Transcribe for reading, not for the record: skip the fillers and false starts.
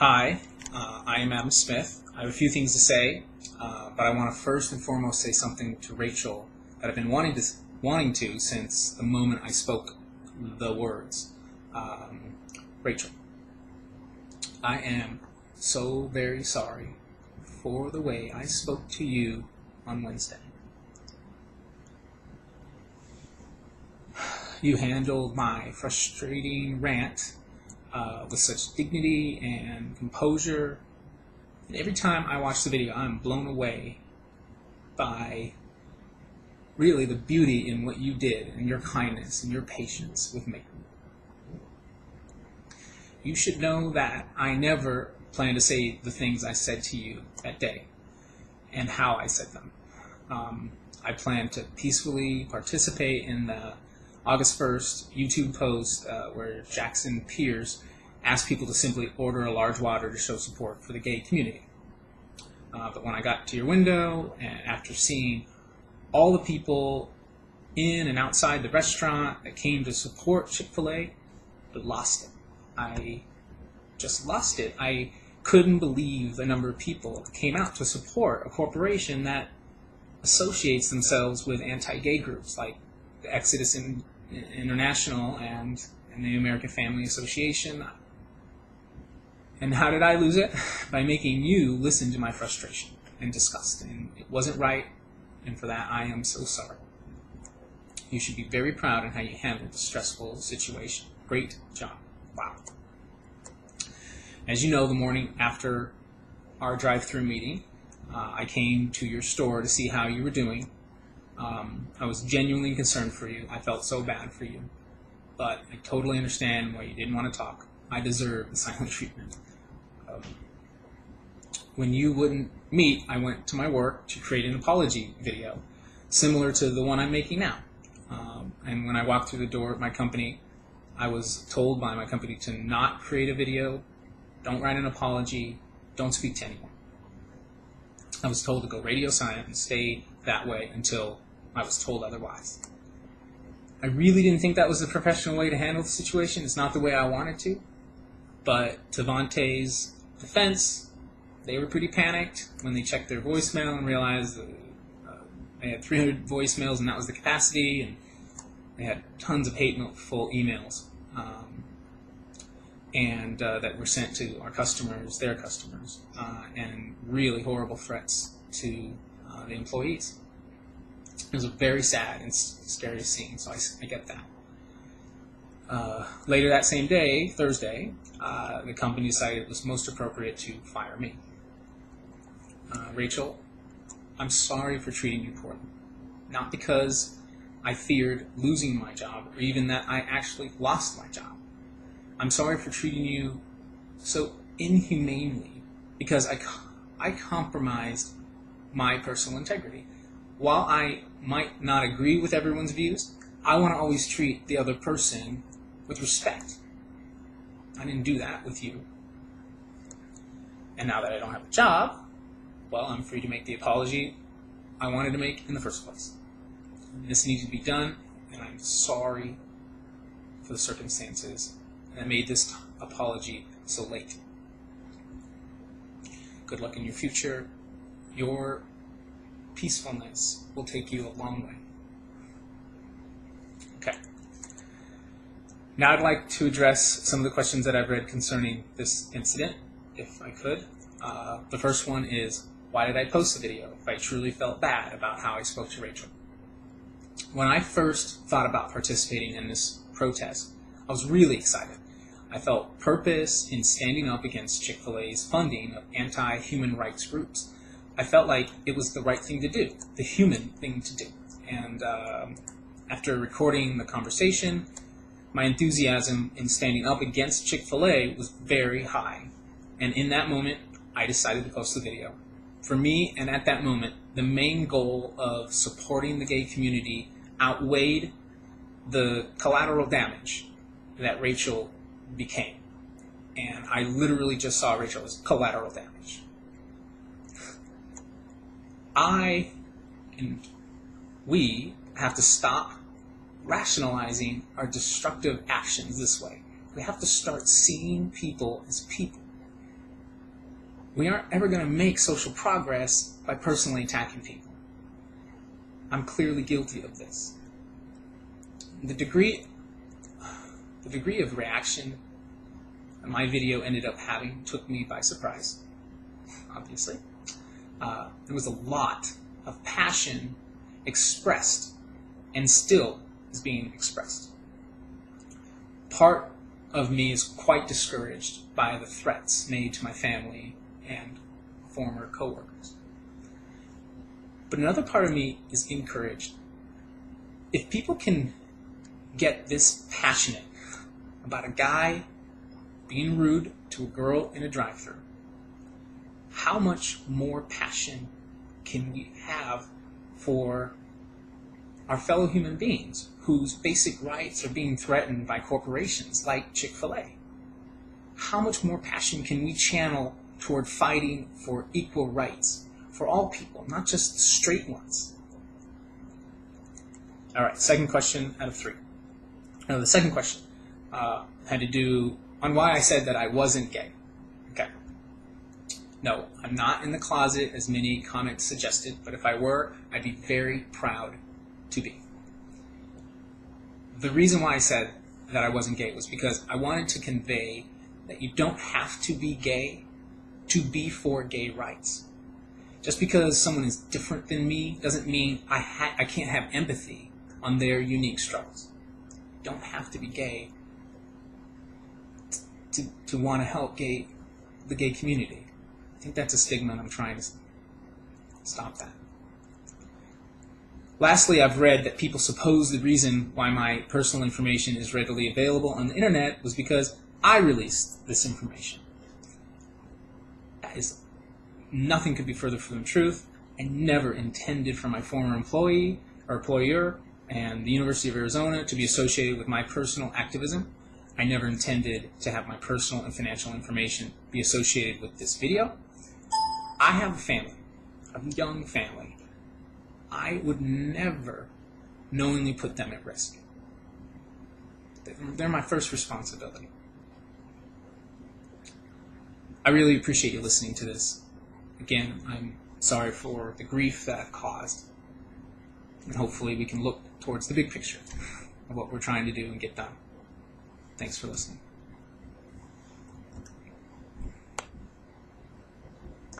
Hi, I am Adam Smith. I have a few things to say, but I want to first and foremost say something to Rachel that I've been wanting to since the moment I spoke the words. Rachel, I am so very sorry for the way I spoke to you on Wednesday. You handled my frustrating rant with such dignity and composure. And every time I watch the video, I'm blown away by really the beauty in what you did and your kindness and your patience with me. You should know that I never plan to say the things I said to you that day and how I said them. I plan to peacefully participate in the August 1st YouTube post where Jackson Pierce asked people to simply order a large water to show support for the gay community. But when I got to your window, and after seeing all the people in and outside the restaurant that came to support Chick-fil-A, I lost it. I just lost it. I couldn't believe the number of people that came out to support a corporation that associates themselves with anti-gay groups like the Exodus International and the American Family Association. And how did I lose it? By making you listen to my frustration and disgust. And it wasn't right, and for that I am so sorry. You should be very proud in how you handled the stressful situation. Great job. Wow. As you know, the morning after our drive-through meeting, I came to your store to see how you were doing. I was genuinely concerned for you. I felt so bad for you. But I totally understand why you didn't want to talk. I deserve the silent treatment. When you wouldn't meet, I went to my work to create an apology video, similar to the one I'm making now. And when I walked through the door of my company, I was told by my company to not create a video, don't write an apology, don't speak to anyone. I was told to go radio silent and stay that way until I was told otherwise. I really didn't think that was the professional way to handle the situation. It's not the way I wanted to. But to Vontae's defense, they were pretty panicked when they checked their voicemail and realized that they had 300 voicemails and that was the capacity, and they had tons of hateful emails and that were sent to our customers, their customers, and really horrible threats to the employees. It was a very sad and scary scene, so I get that. Later that same day, Thursday, the company decided it was most appropriate to fire me. Rachel, I'm sorry for treating you poorly. Not because I feared losing my job or even that I actually lost my job. I'm sorry for treating you so inhumanely because I compromised my personal integrity. While I might not agree with everyone's views, I want to always treat the other person with respect. I didn't do that with you. And now that I don't have a job, well, I'm free to make the apology I wanted to make in the first place. This needs to be done, and I'm sorry for the circumstances that made this apology so late. Good luck in your future. Your peacefulness will take you a long way. Okay. Now I'd like to address some of the questions that I've read concerning this incident, if I could. The first one is, why did I post the video if I truly felt bad about how I spoke to Rachel? When I first thought about participating in this protest, I was really excited. I felt purpose in standing up against Chick-fil-A's funding of anti-human rights groups. I felt like it was the right thing to do, the human thing to do. And after recording the conversation, my enthusiasm in standing up against Chick-fil-A was very high. And in that moment, I decided to post the video. For me, and at that moment, the main goal of supporting the gay community outweighed the collateral damage that Rachel became. And I literally just saw Rachel as collateral damage. I and we have to stop rationalizing our destructive actions this way. We have to start seeing people as people. We aren't ever going to make social progress by personally attacking people. I'm clearly guilty of this. The degree of reaction that my video ended up having took me by surprise, obviously. There was a lot of passion expressed and still is being expressed. Part of me is quite discouraged by the threats made to my family and former coworkers. But another part of me is encouraged. If people can get this passionate about a guy being rude to a girl in a drive-thru, how much more passion can we have for our fellow human beings whose basic rights are being threatened by corporations like Chick-fil-A? How much more passion can we channel toward fighting for equal rights for all people, not just the straight ones? All right, second question out of 3. Now, the second question had to do on why I said that I wasn't gay. Okay. No, I'm not in the closet, as many comments suggested, but if I were, I'd be very proud to be. The reason why I said that I wasn't gay was because I wanted to convey that you don't have to be gay to be for gay rights. Just because someone is different than me doesn't mean I can't have empathy on their unique struggles. You don't have to be gay to want to help the gay community. I think that's a stigma, and I'm trying to stop that. Lastly, I've read that people suppose the reason why my personal information is readily available on the internet was because I released this information. That is, nothing could be further from the truth. I never intended for my former employee or employer and the University of Arizona to be associated with my personal activism. I never intended to have my personal and financial information be associated with this video. I have a family, a young family. I would never knowingly put them at risk. They're my first responsibility. I really appreciate you listening to this. Again, I'm sorry for the grief that I've caused. And hopefully we can look towards the big picture of what we're trying to do and get done. Thanks for listening.